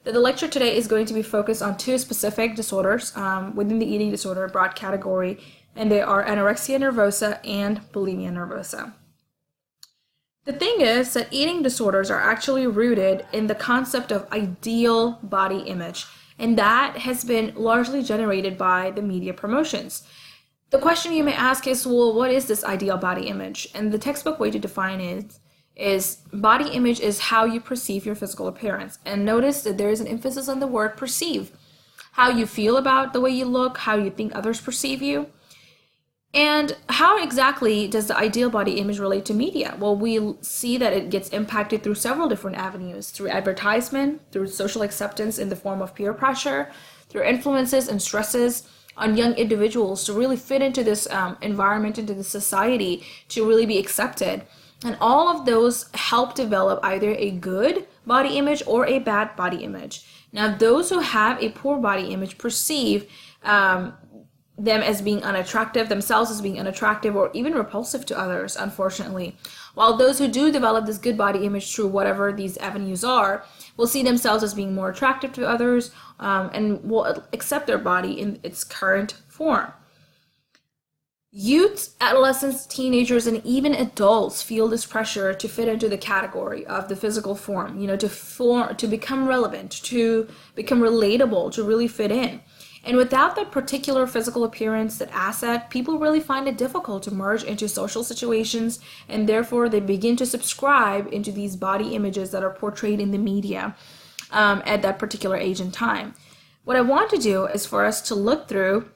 that the lecture today is going to be focused on two specific disorders within the eating disorder broad category, and they are anorexia nervosa and bulimia nervosa. The thing is that eating disorders are actually rooted in the concept of ideal body image, and that has been largely generated by the media promotions. The question you may ask is, well, what is this ideal body image? And the textbook way to define it is body image is how you perceive your physical appearance. And notice that there is an emphasis on the word perceive. How you feel about the way you look, how you think others perceive you. And how exactly does the ideal body image relate to media? Well, we see that it gets impacted through several different avenues, through advertisement, through social acceptance in the form of peer pressure, through influences and stresses on young individuals to really fit into this environment, into the society, to really be accepted. And all of those help develop either a good body image or a bad body image. Now, those who have a poor body image perceive them as being unattractive, themselves as being unattractive or even repulsive to others, unfortunately. While those who do develop this good body image through whatever these avenues are, will see themselves as being more attractive to others and will accept their body in its current form. Youth, adolescents, teenagers, and even adults feel this pressure to fit into the category of the physical form, to become relevant, to become relatable, to really fit in. And without that particular physical appearance, that asset, people really find it difficult to merge into social situations, and therefore they begin to subscribe into these body images that are portrayed in the media at that particular age and time. What I want to do is for us to look through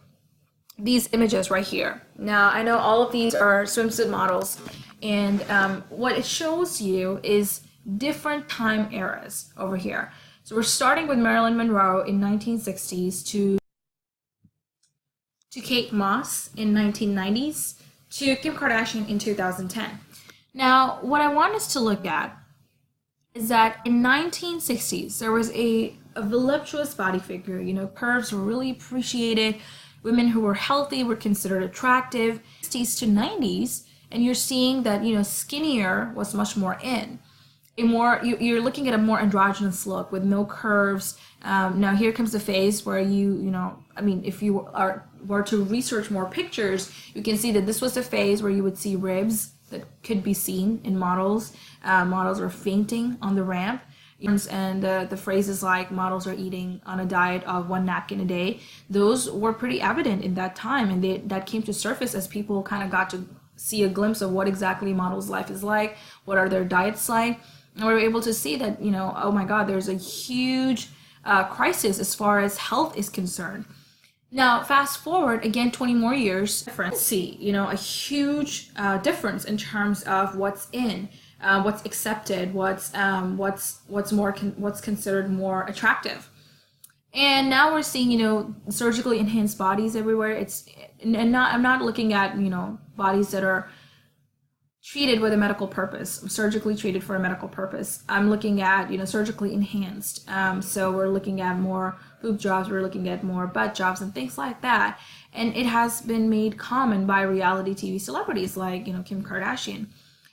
these images right here. Now, I know all of these are swimsuit models, and what it shows you is different time eras over here. So we're starting with Marilyn Monroe in 1960s to Kate Moss in 1990s to Kim Kardashian in 2010. Now, what I want us to look at is that in 1960s, there was a voluptuous body figure. Curves were really appreciated. Women who were healthy were considered attractive. 60s to 90s, and you're seeing that, skinnier was much more in. You're looking at a more androgynous look with no curves. Now here comes the phase where if you were to research more pictures, you can see that this was the phase where you would see ribs that could be seen in models. Models are fainting on the ramp. And the phrases like models are eating on a diet of 1 napkin a day, those were pretty evident in that time, and that came to surface as people kind of got to see a glimpse of what exactly models' life is like, what are their diets like, and we were able to see that, oh my God, there's a huge crisis as far as health is concerned. Now, fast forward again 20 more years, see, a huge difference in terms of what's in. What's accepted, what's considered more attractive, and now we're seeing surgically enhanced bodies everywhere. I'm not looking at bodies that are treated with a medical purpose, surgically treated for a medical purpose. I'm looking at surgically enhanced. So we're looking at more boob jobs, we're looking at more butt jobs and things like that, and it has been made common by reality TV celebrities like Kim Kardashian.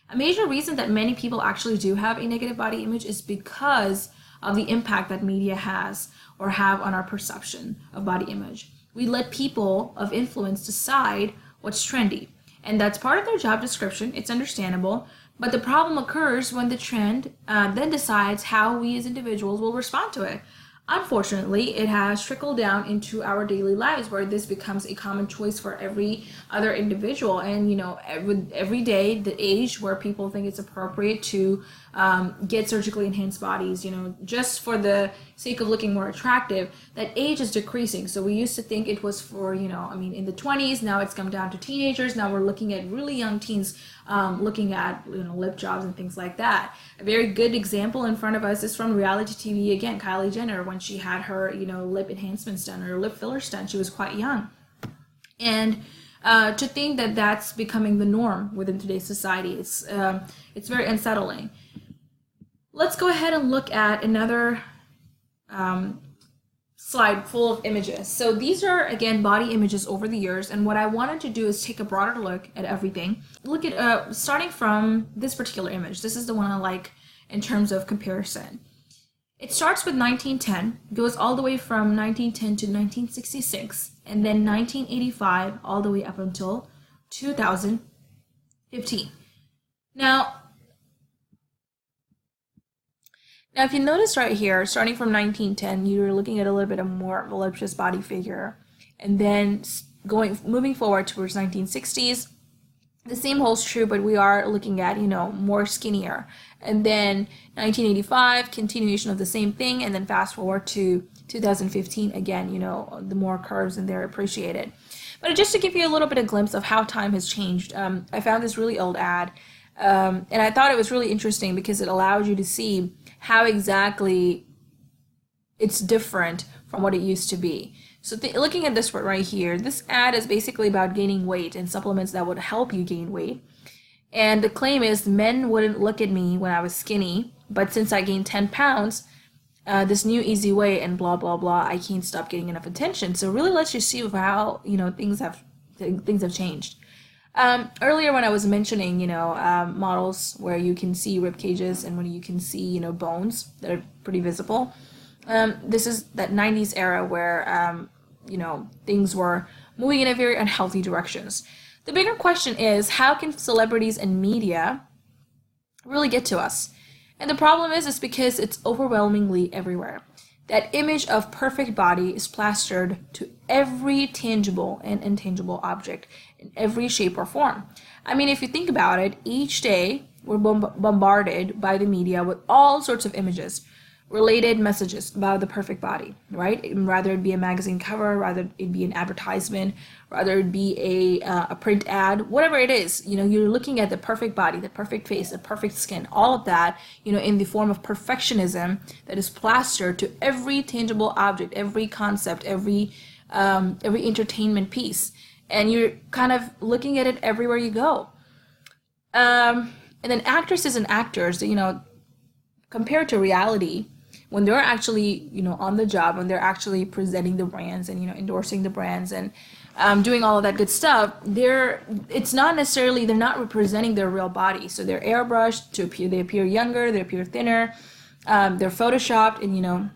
A major reason that many people actually do have a negative body image is because of the impact that media has or have on our perception of body image. We let people of influence decide what's trendy, and that's part of their job description. It's understandable, but the problem occurs when the trend then decides how we as individuals will respond to it. Unfortunately, it has trickled down into our daily lives where this becomes a common choice for every other individual. And, every day, the age where people think it's appropriate to get surgically enhanced bodies, just for the sake of looking more attractive, that age is decreasing. So we used to think it was for, in the 20s, now it's come down to teenagers. Now we're looking at really young teens looking at, lip jobs and things like that. A very good example in front of us is from reality TV again, Kylie Jenner, when she had her, lip enhancements done or lip fillers done. She was quite young. And to think that that's becoming the norm within today's society, it's very unsettling. Let's go ahead and look at another slide full of images. So these are, again, body images over the years, and what I wanted to do is take a broader look at everything. Look at, starting from this particular image. This is the one I like in terms of comparison. It starts with 1910, goes all the way from 1910 to 1966, and then 1985 all the way up until 2015. Now, if you notice right here, starting from 1910, you're looking at a little bit of more voluptuous body figure, and then moving forward towards 1960s, the same holds true, but we are looking at, more skinnier. And then 1985, continuation of the same thing, and then fast forward to 2015, again, the more curves and they're appreciated. But just to give you a little bit of glimpse of how time has changed, I found this really old ad, and I thought it was really interesting because it allows you to see how exactly it's different from what it used to be. So looking at this right here, this ad is basically about gaining weight and supplements that would help you gain weight. And the claim is men wouldn't look at me when I was skinny, but since I gained 10 pounds, this new easy way and blah, blah, blah, I can't stop getting enough attention. So it really lets you see how, things have changed. Earlier when I was mentioning, models where you can see rib cages and when you can see, bones that are pretty visible. This is that 90s era where, things were moving in a very unhealthy directions. The bigger question is, how can celebrities and media really get to us? And the problem is because it's overwhelmingly everywhere. That image of perfect body is plastered to every tangible and intangible object in every shape or form. I mean, if you think about it, each day we're bombarded by the media with all sorts of images, related messages about the perfect body, right? Rather it be a magazine cover, rather it be an advertisement, rather it be a print ad, whatever it is, you're looking at the perfect body, the perfect face, the perfect skin, all of that, in the form of perfectionism that is plastered to every tangible object, every concept, every entertainment piece, and you're kind of looking at it everywhere you go. And then actresses and actors, compared to reality, when they're actually, on the job, when they're actually presenting the brands and, endorsing the brands and doing all of that good stuff, it's not necessarily, they're not representing their real body. So they're airbrushed they appear younger, they appear thinner, they're photoshopped and,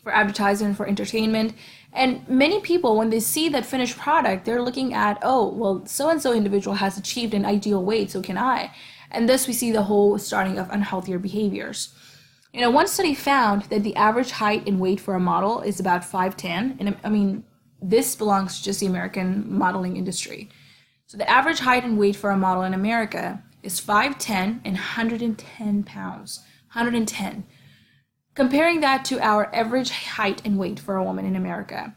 for advertising, for entertainment. And many people, when they see that finished product, they're looking at, oh, well, so-and-so individual has achieved an ideal weight, so can I. And thus we see the whole starting of unhealthier behaviors. One study found that the average height and weight for a model is about 5'10", and I mean, this belongs to just the American modeling industry. So the average height and weight for a model in America is 5'10" and 110 pounds, 110. Comparing that to our average height and weight for a woman in America,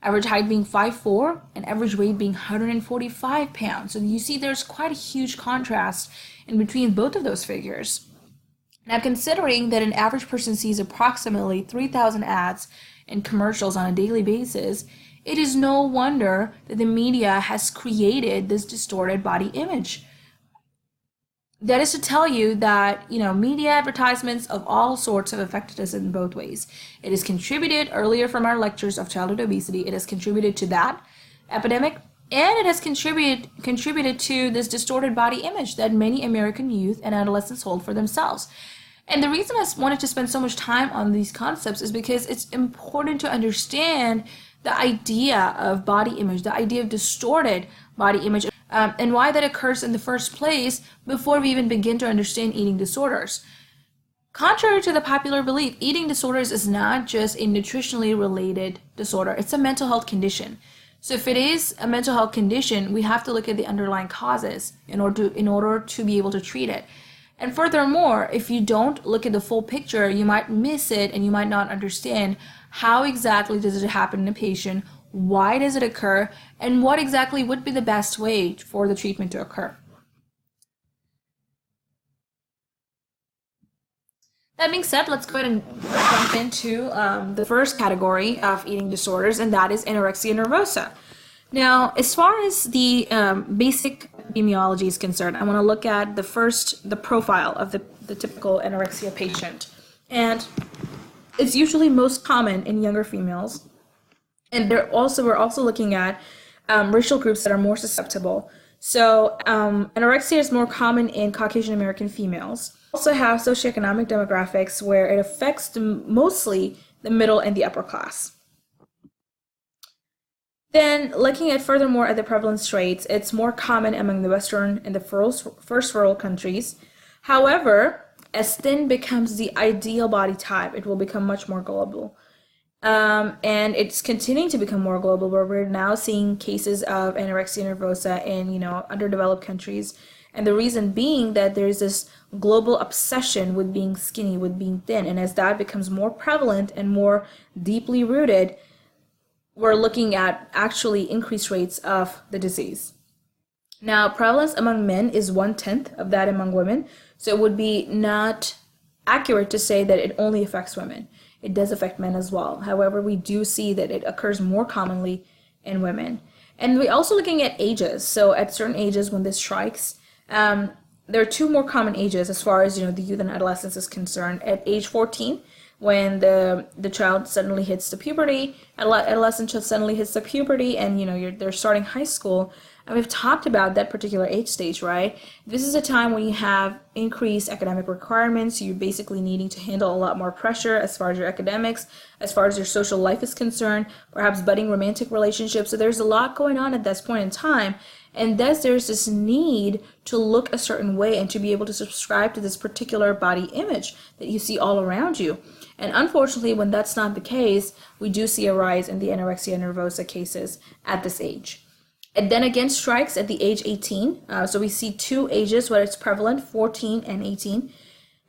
average height being 5'4", and average weight being 145 pounds. So you see there's quite a huge contrast in between both of those figures. Now, considering that an average person sees approximately 3,000 ads and commercials on a daily basis, it is no wonder that the media has created this distorted body image. That is to tell you that, media advertisements of all sorts have affected us in both ways. It has contributed, earlier from our lectures of childhood obesity, it has contributed to that epidemic, and it has contributed to this distorted body image that many American youth and adolescents hold for themselves. And the reason I wanted to spend so much time on these concepts is because it's important to understand the idea of body image, the idea of distorted body image, and why that occurs in the first place before we even begin to understand eating disorders. Contrary to the popular belief, eating disorders is not just a nutritionally related disorder, it's a mental health condition. So if it is a mental health condition, we have to look at the underlying causes in order to be able to treat it. And furthermore, if you don't look at the full picture, you might miss it and you might not understand how exactly does it happen in a patient, why does it occur, and what exactly would be the best way for the treatment to occur. That being said, let's go ahead and jump into the first category of eating disorders, and that is anorexia nervosa. Now, as far as the basic epidemiology is concerned, I want to look at the profile of the typical anorexia patient. And it's usually most common in younger females. And we're also looking at racial groups that are more susceptible. So anorexia is more common in Caucasian American females. Also have socioeconomic demographics where it affects mostly the middle and the upper class. Then, looking at furthermore at the prevalence rates, it's more common among the Western and the first world countries. However, as thin becomes the ideal body type, it will become much more global. And it's continuing to become more global, where we're now seeing cases of anorexia nervosa in, underdeveloped countries. And the reason being that there's this global obsession with being skinny, with being thin. And as that becomes more prevalent and more deeply rooted, we're looking at actually increased rates of the disease. Now, prevalence among men is 1/10 of that among women. So it would be not accurate to say that it only affects women. It does affect men as well. However, we do see that it occurs more commonly in women. And we're also looking at ages. So at certain ages when this strikes, there are two more common ages as far as the youth and adolescence is concerned. At age 14, when the child suddenly hits the puberty, adolescent child suddenly hits the puberty, and they're starting high school. And we've talked about that particular age stage, right? This is a time when you have increased academic requirements. You're basically needing to handle a lot more pressure as far as your academics, as far as your social life is concerned, perhaps budding romantic relationships. So there's a lot going on at this point in time. And thus there's this need to look a certain way and to be able to subscribe to this particular body image that you see all around you. And unfortunately, when that's not the case, we do see a rise in the anorexia nervosa cases at this age. It then again strikes at the age 18. So we see two ages where it's prevalent, 14 and 18.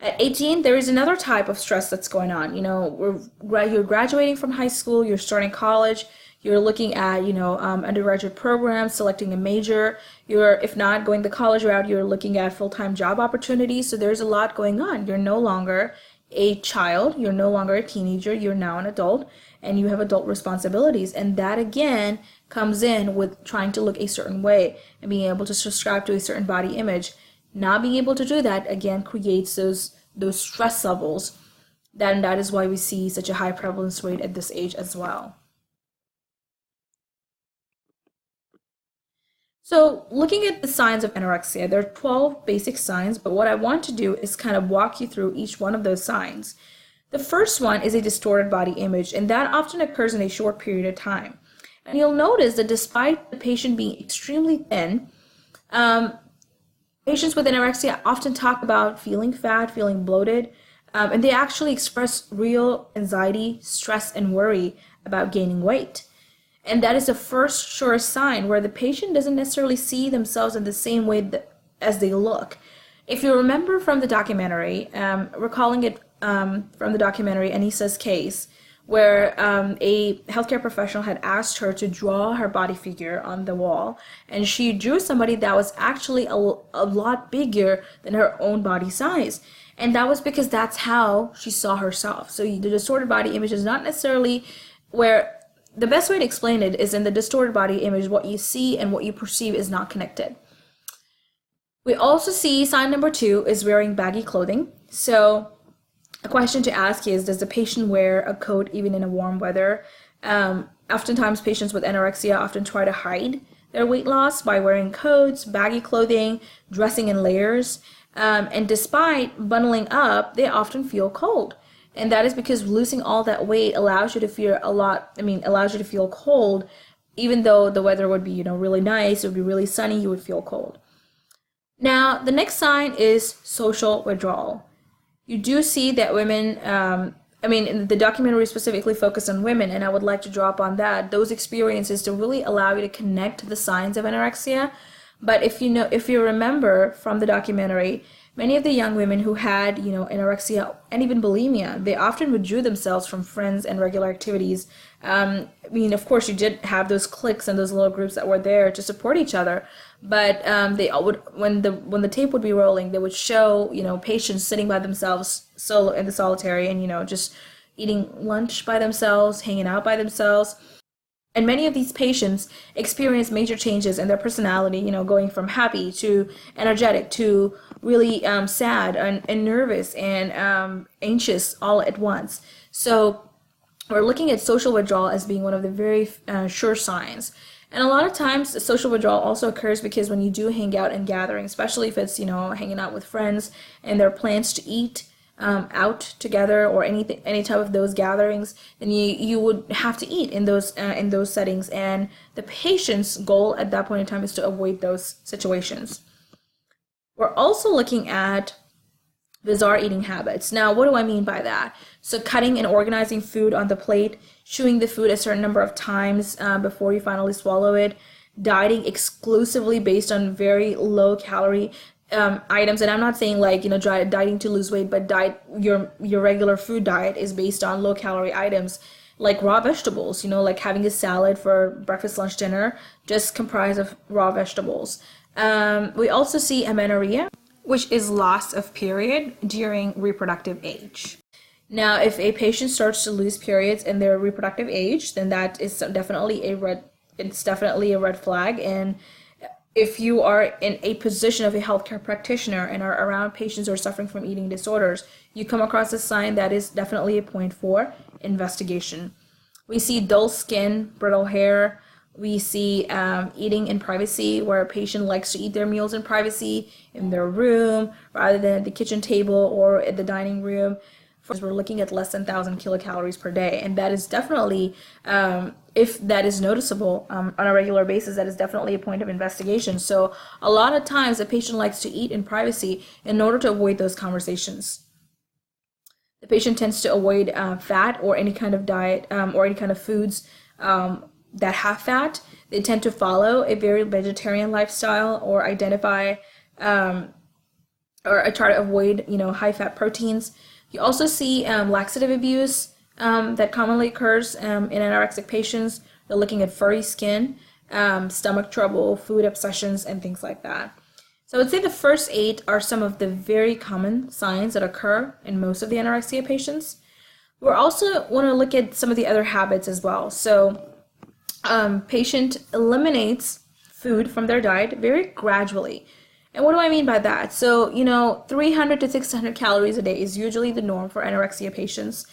At 18, there is another type of stress that's going on. You're graduating from high school, you're starting college, you're looking at, undergraduate programs, selecting a major. If not going the college route, you're looking at full-time job opportunities. So there's a lot going on. You're no longer a child, you're no longer a teenager, you're now an adult, and you have adult responsibilities. And that again comes in with trying to look a certain way and being able to subscribe to a certain body image. Not being able to do that again creates those stress levels. That is why we see such a high prevalence rate at this age as well. So looking at the signs of anorexia, there are 12 basic signs, but what I want to do is kind of walk you through each one of those signs. The first one is a distorted body image, and that often occurs in a short period of time. And you'll notice that despite the patient being extremely thin, patients with anorexia often talk about feeling fat, feeling bloated, and they actually express real anxiety, stress, and worry about gaining weight. And that is the first sure sign where the patient doesn't necessarily see themselves in the same way as they look. If you remember from the documentary, recalling it from the documentary Anissa's case, where a healthcare professional had asked her to draw her body figure on the wall, and she drew somebody that was actually a lot bigger than her own body size. And that was because that's how she saw herself. So the distorted body image is not necessarily where... The best way to explain it is in the distorted body image, what you see and what you perceive is not connected. We also see sign number 2 is wearing baggy clothing. So a question to ask is, does the patient wear a coat even in a warm weather? Oftentimes patients with anorexia often try to hide their weight loss by wearing coats, baggy clothing, dressing in layers. And despite bundling up, they often feel cold. And that is because losing all that weight allows you to feel cold, even though the weather would be, really nice, it would be really sunny, you would feel cold. Now, the next sign is social withdrawal. You do see that women, the documentary specifically focused on women, and I would like to draw upon that, those experiences to really allow you to connect to the signs of anorexia. But if you remember from the documentary, many of the young women who had, anorexia and even bulimia, they often withdrew themselves from friends and regular activities. Of course, you did have those cliques and those little groups that were there to support each other, but they would, when the tape would be rolling, they would show, patients sitting by themselves, solo in the solitary, and just eating lunch by themselves, hanging out by themselves. And many of these patients experience major changes in their personality, going from happy to energetic to really sad and nervous and anxious all at once. So we're looking at social withdrawal as being one of the very sure signs. And a lot of times social withdrawal also occurs because when you do hang out and gathering, especially if it's, hanging out with friends and there are plans to eat out together or any type of those gatherings, then you would have to eat in those settings, and the patient's goal at that point in time is to avoid those situations. We're also looking at bizarre eating habits. Now, what do I mean by that? So cutting and organizing food on the plate, chewing the food a certain number of times before you finally swallow it, dieting exclusively based on very low calorie items. And I'm not saying like, dieting to lose weight, but your regular food diet is based on low calorie items like raw vegetables, like having a salad for breakfast, lunch, dinner, just comprised of raw vegetables. We also see amenorrhea, which is loss of period during reproductive age. Now, if a patient starts to lose periods in their reproductive age, then that is definitely a red flag. And if you are in a position of a healthcare practitioner and are around patients who are suffering from eating disorders, you come across a sign, that is definitely a point for investigation. We see dull skin, brittle hair. We see eating in privacy, where a patient likes to eat their meals in privacy in their room rather than at the kitchen table or at the dining room. We're looking at less than 1,000 kilocalories per day, and that is definitely, if that is noticeable on a regular basis, that is definitely a point of investigation. So a lot of times a patient likes to eat in privacy in order to avoid those conversations. The patient tends to avoid fat or any kind of diet or any kind of foods that have fat. They tend to follow a very vegetarian lifestyle or identify or try to avoid high fat proteins. You also see laxative abuse that commonly occurs in anorexic patients. They're looking at furry skin, stomach trouble, food obsessions, and things like that. So I would say the first 8 are some of the very common signs that occur in most of the anorexia patients. We also want to look at some of the other habits as well. So patient eliminates food from their diet very gradually. And what do I mean by that? So, 300 to 600 calories a day is usually the norm for anorexia patients.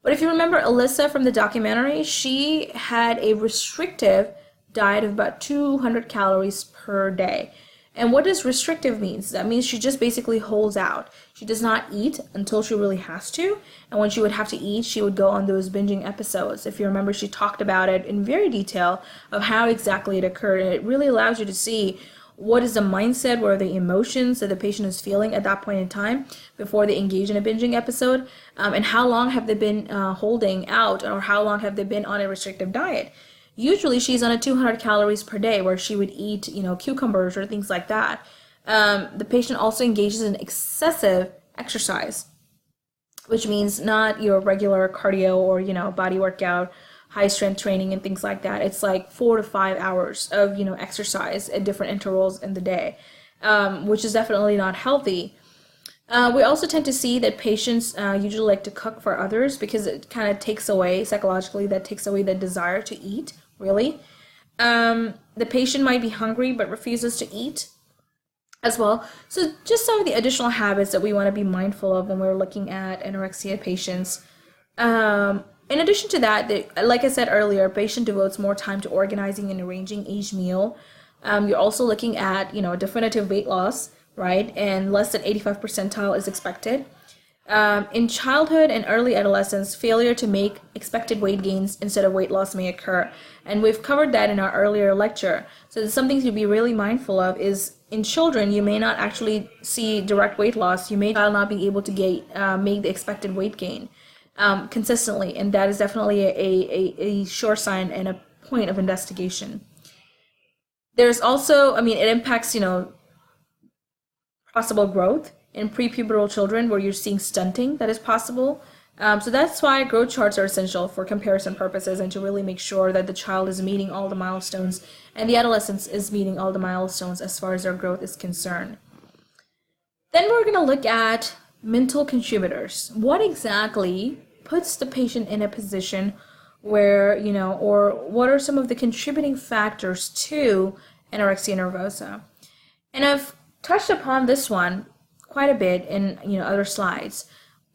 But if you remember Alyssa from the documentary, she had a restrictive diet of about 200 calories per day. And what does restrictive means? That means she just basically holds out. She does not eat until she really has to. And when she would have to eat, she would go on those binging episodes. If you remember, she talked about it in very detail of how exactly it occurred. And it really allows you to see what is the mindset, what are the emotions that the patient is feeling at that point in time before they engage in a binging episode, and how long have they been holding out, or how long have they been on a restrictive diet. Usually she's on a 200 calories per day where she would eat, cucumbers or things like that. The patient also engages in excessive exercise, which means not your regular cardio or, body workout, high strength training and things like that. It's like 4 to 5 hours of, exercise at different intervals in the day, which is definitely not healthy. We also tend to see that patients usually like to cook for others because it kind of takes away, psychologically, that takes away the desire to eat, really. The patient might be hungry but refuses to eat as well. So just some of the additional habits that we want to be mindful of when we're looking at anorexia patients. In addition to that, like I said earlier, a patient devotes more time to organizing and arranging each meal. You're also looking at, definitive weight loss, right? And less than 85th percentile is expected. In childhood and early adolescence, failure to make expected weight gains instead of weight loss may occur. And we've covered that in our earlier lecture. So something to be really mindful of is in children, you may not actually see direct weight loss. You may not be able to make the expected weight gain consistently. And that is definitely a sure sign and a point of investigation. There's also, it impacts, possible growth in prepubertal children where you're seeing stunting that is possible. So that's why growth charts are essential for comparison purposes and to really make sure that the child is meeting all the milestones and the adolescent is meeting all the milestones as far as their growth is concerned. Then we're going to look at mental contributors. What exactly puts the patient in a position where, or what are some of the contributing factors to anorexia nervosa? And I've touched upon this one quite a bit in other slides,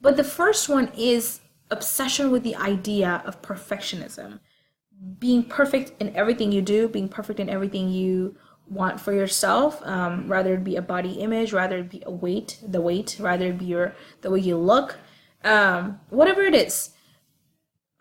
but the first one is obsession with the idea of perfectionism. being perfect in everything you do, being perfect in everything you want for yourself, rather it be a body image, rather it be a weight, rather it be the way you look, whatever it is,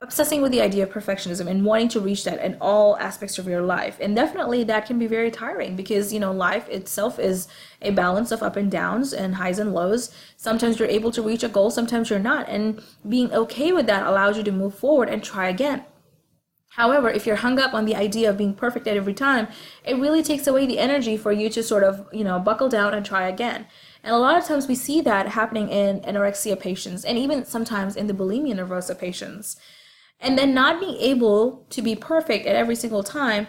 obsessing with the idea of perfectionism and wanting to reach that in all aspects of your life. And definitely that can be very tiring because, life itself is a balance of up and downs and highs and lows. Sometimes you're able to reach a goal, sometimes you're not. And being okay with that allows you to move forward and try again. However, if you're hung up on the idea of being perfect at every time, it really takes away the energy for you to sort of, buckle down and try again. And a lot of times we see that happening in anorexia patients and even sometimes in the bulimia nervosa patients. And then not being able to be perfect at every single time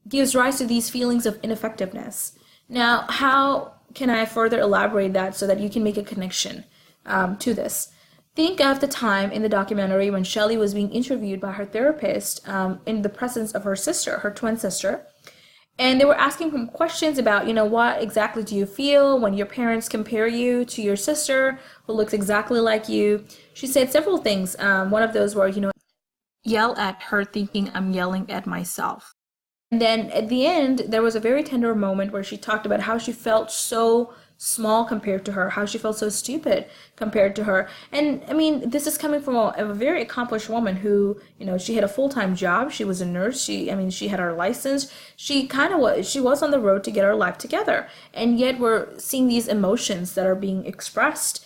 gives rise to these feelings of ineffectiveness. Now, how can I further elaborate that so that you can make a connection to this? Think of the time in the documentary when Shelley was being interviewed by her therapist in the presence of her sister, her twin sister. And they were asking him questions about, what exactly do you feel when your parents compare you to your sister who looks exactly like you? She said several things. One of those were, yell at her thinking I'm yelling at myself. And then at the end, there was a very tender moment where she talked about how she felt so small compared to her, how she felt so stupid compared to her. And I mean, this is coming from a very accomplished woman who, she had a full-time job. She was a nurse. She had her license. She was on the road to get her life together. And yet we're seeing these emotions that are being expressed.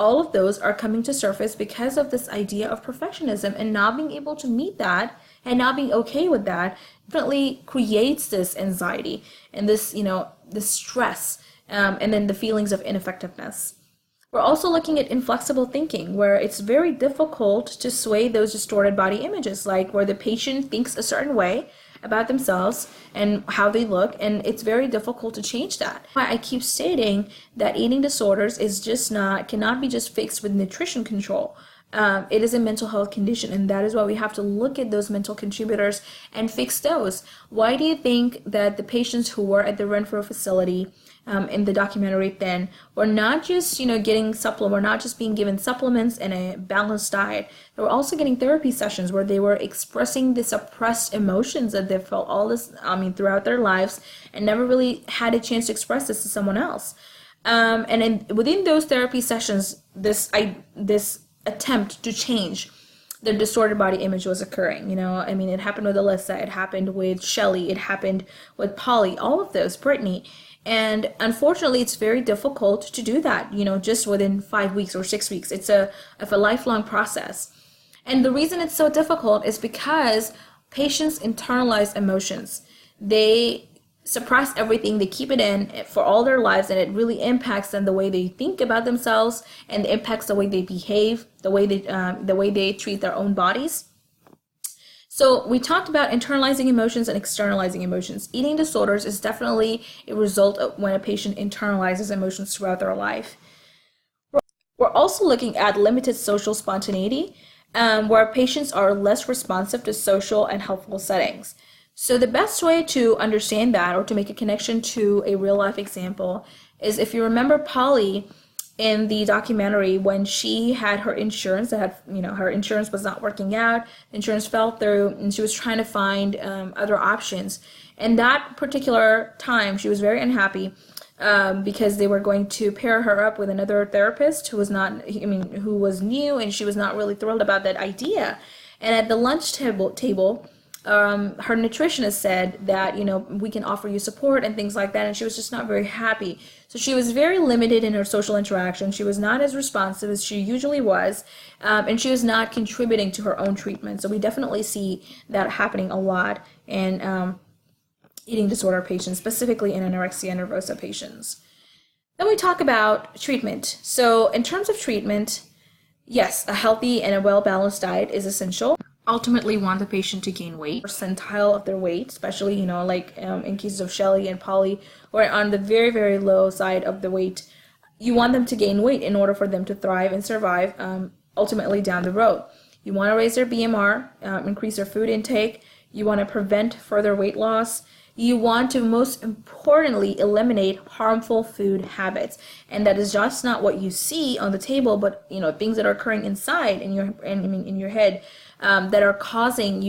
All of those are coming to surface because of this idea of perfectionism, and not being able to meet that and not being okay with that definitely creates this anxiety and this, this stress, and then the feelings of ineffectiveness. We're also looking at inflexible thinking, where it's very difficult to sway those distorted body images, like where the patient thinks a certain way about themselves and how they look, and it's very difficult to change that. I keep stating that eating disorders cannot be just fixed with nutrition control. It is a mental health condition, and that is why we have to look at those mental contributors and fix those. Why do you think that the patients who were at the Renfro facility in the documentary then were not just were not just being given supplements and a balanced diet? They were also getting therapy sessions where they were expressing the suppressed emotions that they felt throughout their lives and never really had a chance to express this to someone else. Within those therapy sessions, this attempt to change the distorted body image was occurring. It happened with Alyssa, it happened with Shelley, it happened with Polly, all of those, Brittany. And unfortunately, it's very difficult to do that, just within 5 weeks or 6 weeks. It's a lifelong process. And the reason it's so difficult is because patients internalize emotions. They suppress everything, they keep it in for all their lives, and it really impacts them, the way they think about themselves, and it impacts the way they behave, the way they treat their own bodies. So we talked about internalizing emotions and externalizing emotions. Eating disorders is definitely a result of when a patient internalizes emotions throughout their life. We're also looking at limited social spontaneity, where patients are less responsive to social and helpful settings. So the best way to understand that, or to make a connection to a real life example, is if you remember Polly in the documentary, when she had her insurance her insurance was not working out, the insurance fell through, and she was trying to find other options. And that particular time, she was very unhappy because they were going to pair her up with another therapist who was new, and she was not really thrilled about that idea. And at the lunch table, her nutritionist said that, we can offer you support and things like that, and she was just not very happy. So she was very limited in her social interaction. She was not as responsive as she usually was, and she was not contributing to her own treatment. So we definitely see that happening a lot in eating disorder patients, specifically in anorexia nervosa patients. Then we talk about treatment. So in terms of treatment, yes, a healthy and a well-balanced diet is essential. Ultimately want the patient to gain weight, percentile of their weight, especially, in cases of Shelley and Polly, who are on the very, very low side of the weight. You want them to gain weight in order for them to thrive and survive ultimately down the road. You want to raise their BMR, increase their food intake. You want to prevent further weight loss. You want to, most importantly, eliminate harmful food habits. And that is just not what you see on the table, but things that are occurring inside in your head. that are causing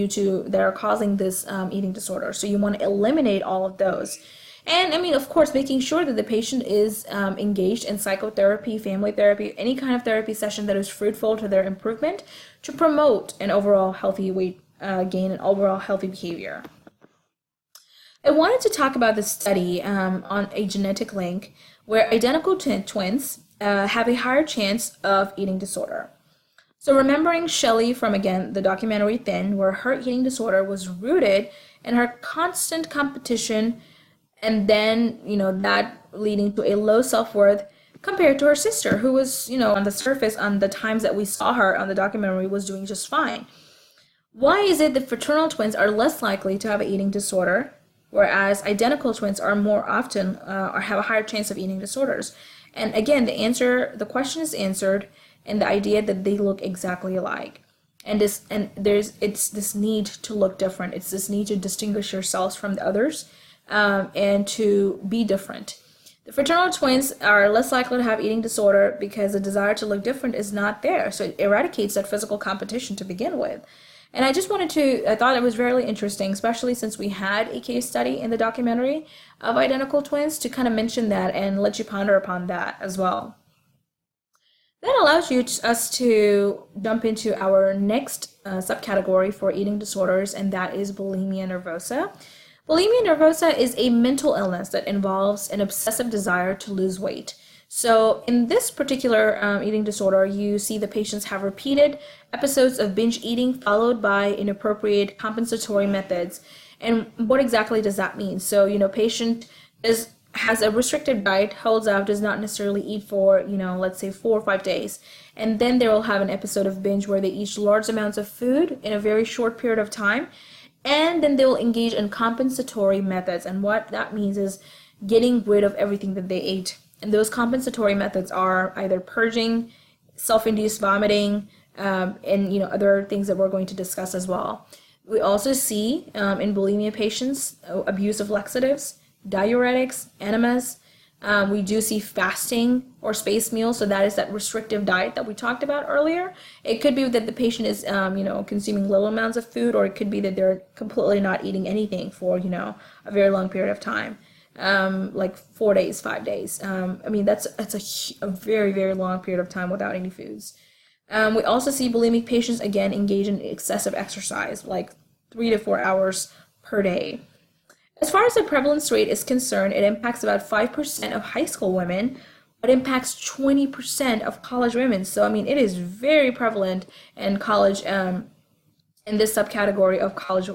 this eating disorder. So you want to eliminate all of those. And I mean, of course, making sure that the patient is engaged in psychotherapy, family therapy, any kind of therapy session that is fruitful to their improvement to promote an overall healthy weight gain and overall healthy behavior. I wanted to talk about this study on a genetic link where identical twins have a higher chance of eating disorder. So remembering Shelley from, again, the documentary Thin, where her eating disorder was rooted in her constant competition and then, that leading to a low self-worth compared to her sister, who was, on the surface, on the times that we saw her on the documentary, was doing just fine. Why is it that fraternal twins are less likely to have an eating disorder, whereas identical twins are more often or have a higher chance of eating disorders? And again, the question is answered in the idea that they look exactly alike. It's this need to look different. It's this need to distinguish yourselves from the others and to be different. The fraternal twins are less likely to have eating disorder because the desire to look different is not there. So it eradicates that physical competition to begin with. And I thought it was really interesting, especially since we had a case study in the documentary of identical twins, to kind of mention that and let you ponder upon that as well. That allows us to jump into our next subcategory for eating disorders, and that is bulimia nervosa. Bulimia nervosa is a mental illness that involves an obsessive desire to lose weight. So in this particular eating disorder, you see the patients have repeated episodes of binge eating followed by inappropriate compensatory methods. And what exactly does that mean? So, patient has a restricted diet, holds out, does not necessarily eat for, let's say 4 or 5 days. And then they will have an episode of binge where they eat large amounts of food in a very short period of time. And then they will engage in compensatory methods. And what that means is getting rid of everything that they ate. And those compensatory methods are either purging, self-induced vomiting, and other things that we're going to discuss as well. We also see in bulimia patients abuse of laxatives, diuretics, enemas. We do see fasting or spaced meals, so that is that restrictive diet that we talked about earlier. It could be that the patient is, consuming little amounts of food, or it could be that they're completely not eating anything for, a very long period of time. Like 4 days, 5 days. That's a very, very long period of time without any foods. We also see bulimic patients, again, engage in excessive exercise, like 3 to 4 hours per day. As far as the prevalence rate is concerned, it impacts about 5% of high school women, but impacts 20% of college women. So, it is very prevalent in college, in this subcategory of college,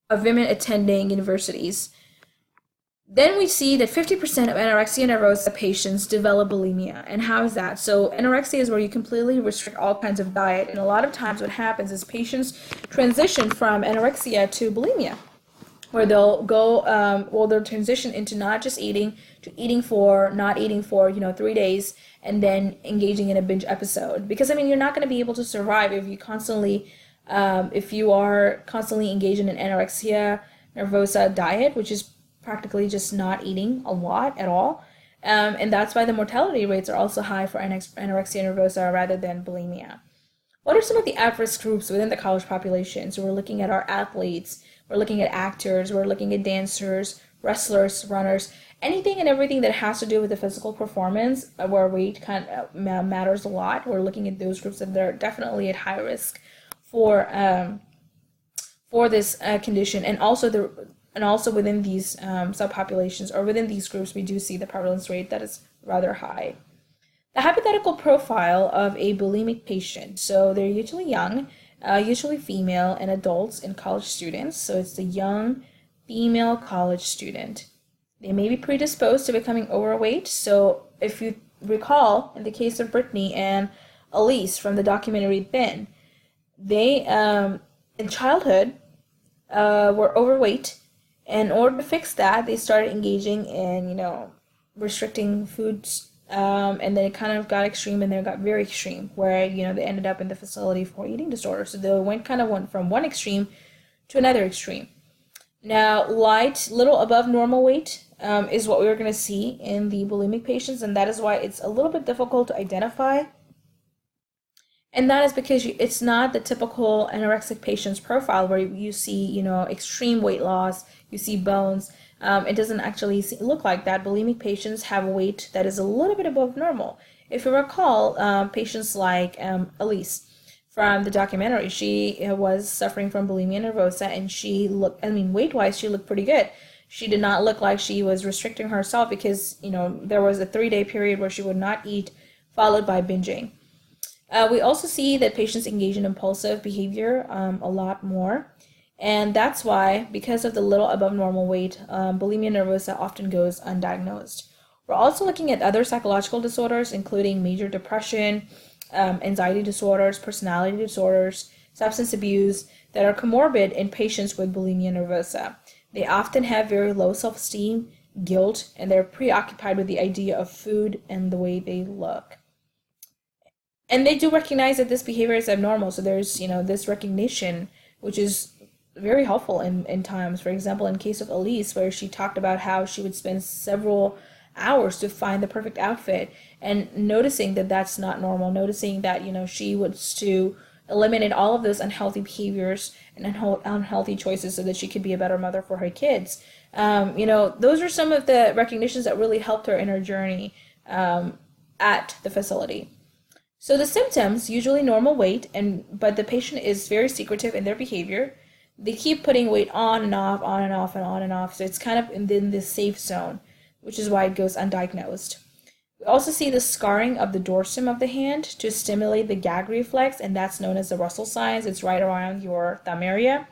of women attending universities. Then we see that 50% of anorexia nervosa patients develop bulimia. And how is that? So anorexia is where you completely restrict all kinds of diet. And a lot of times what happens is patients transition from anorexia to bulimia, where they'll they'll transition into not just eating, to not eating for, 3 days and then engaging in a binge episode. Because, you're not going to be able to survive if you are constantly engaged in an anorexia nervosa diet, which is practically just not eating a lot at all. And that's why the mortality rates are also high for anorexia nervosa rather than bulimia. What are some of the at-risk groups within the college population? So we're looking at our athletes, we're looking at actors, we're looking at dancers, wrestlers, runners, anything and everything that has to do with the physical performance, where weight kind of matters a lot. We're looking at those groups that they're definitely at high risk for this condition, and also within these subpopulations, or within these groups, we do see the prevalence rate that is rather high. The hypothetical profile of a bulimic patient. So they're usually young, usually female, and adults and college students. So it's the young female college student. They may be predisposed to becoming overweight. So if you recall, in the case of Brittany and Elise from the documentary Thin, they, in childhood, were overweight. And in order to fix that, they started engaging in, restricting foods, and then it kind of got extreme, and then it got very extreme, where, they ended up in the facility for eating disorder. So they went from one extreme to another extreme. Now, little above normal weight is what we're going to see in the bulimic patients, and that is why it's a little bit difficult to identify And that is because it's not the typical anorexic patient's profile where you see, extreme weight loss, you see bones. It doesn't actually look like that. Bulimic patients have a weight that is a little bit above normal. If you recall, patients like Elise from the documentary, she was suffering from bulimia nervosa, and she looked, weight-wise, she looked pretty good. She did not look like she was restricting herself because, there was a 3-day period where she would not eat, followed by binging. We also see that patients engage in impulsive behavior a lot more. And that's why, because of the little above normal weight, bulimia nervosa often goes undiagnosed. We're also looking at other psychological disorders, including major depression, anxiety disorders, personality disorders, substance abuse, that are comorbid in patients with bulimia nervosa. They often have very low self-esteem, guilt, and they're preoccupied with the idea of food and the way they look. And they do recognize that this behavior is abnormal, so there's, this recognition, which is very helpful in times. For example, in case of Elise, where she talked about how she would spend several hours to find the perfect outfit, and noticing that that's not normal, noticing that, she wants to eliminate all of those unhealthy behaviors and unhealthy choices so that she could be a better mother for her kids. Those are some of the recognitions that really helped her in her journey at the facility. So the symptoms, usually normal weight, but the patient is very secretive in their behavior. They keep putting weight on and off, on and off, and on and off. So it's kind of in this safe zone, which is why it goes undiagnosed. We also see the scarring of the dorsum of the hand to stimulate the gag reflex, and that's known as the Russell signs. It's right around your thumb area.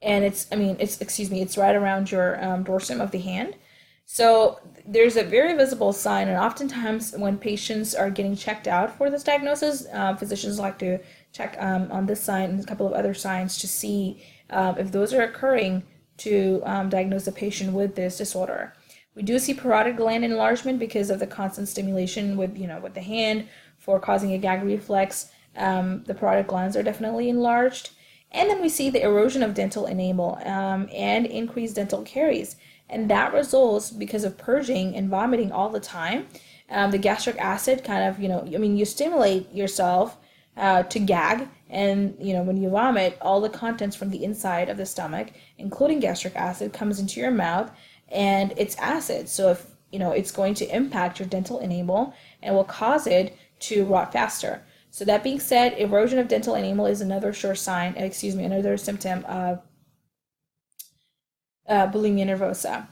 And it's right around your dorsum of the hand. So there's a very visible sign, and oftentimes when patients are getting checked out for this diagnosis, physicians like to check on this sign and a couple of other signs to see if those are occurring to diagnose a patient with this disorder. We do see parotid gland enlargement because of the constant stimulation with the hand for causing a gag reflex. The parotid glands are definitely enlarged. And then we see the erosion of dental enamel and increased dental caries. And that results because of purging and vomiting all the time. The gastric acid kind of, you stimulate yourself to gag, and, when you vomit, all the contents from the inside of the stomach, including gastric acid, comes into your mouth, and it's acid. So if, it's going to impact your dental enamel and will cause it to rot faster. So that being said, erosion of dental enamel is another another symptom of bulimia nervosa.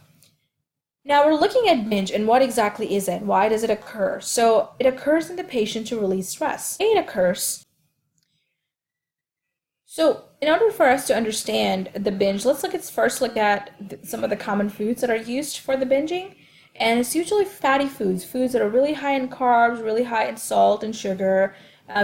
Now we're looking at binge, and what exactly is it? Why does it occur? So it occurs in the patient to release stress. It occurs. So in order for us to understand the binge, let's first look at some of the common foods that are used for the binging. And it's usually fatty foods that are really high in carbs, really high in salt and sugar.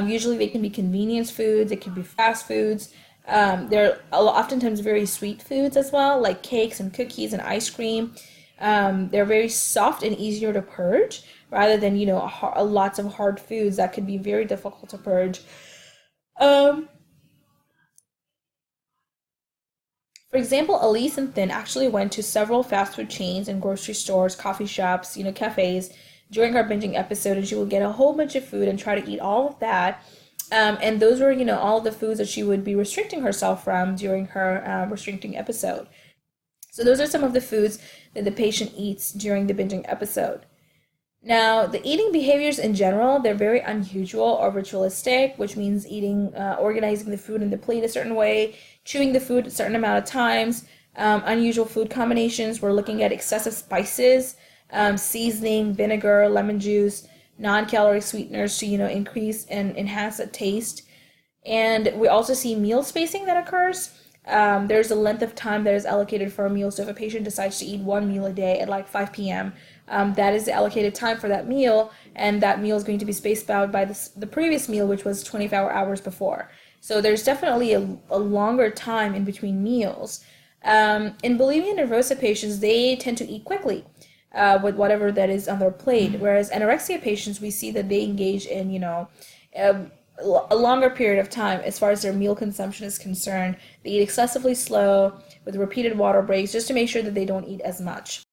Usually they can be convenience foods, it can be fast foods. They're oftentimes very sweet foods as well, like cakes and cookies and ice cream. They're very soft and easier to purge rather than, lots of hard foods that could be very difficult to purge. For example, Elise and Thin actually went to several fast food chains and grocery stores, coffee shops, cafes during our binging episode, and she would get a whole bunch of food and try to eat all of that. And those were, all the foods that she would be restricting herself from during her restricting episode. So those are some of the foods that the patient eats during the binging episode. Now, the eating behaviors in general, they're very unusual or ritualistic, which means organizing the food in the plate a certain way, chewing the food a certain amount of times, unusual food combinations. We're looking at excessive spices, seasoning, vinegar, lemon juice, non-calorie sweeteners to, increase and enhance the taste. And we also see meal spacing that occurs. There's a length of time that is allocated for a meal. So if a patient decides to eat one meal a day at like 5 p.m., that is the allocated time for that meal, and that meal is going to be spaced out by the previous meal, which was 24 hours before. So there's definitely a longer time in between meals. In bulimia nervosa patients, they tend to eat quickly with whatever that is on their plate, whereas anorexia patients, we see that they engage in, a longer period of time as far as their meal consumption is concerned. They eat excessively slow with repeated water breaks just to make sure that they don't eat as much.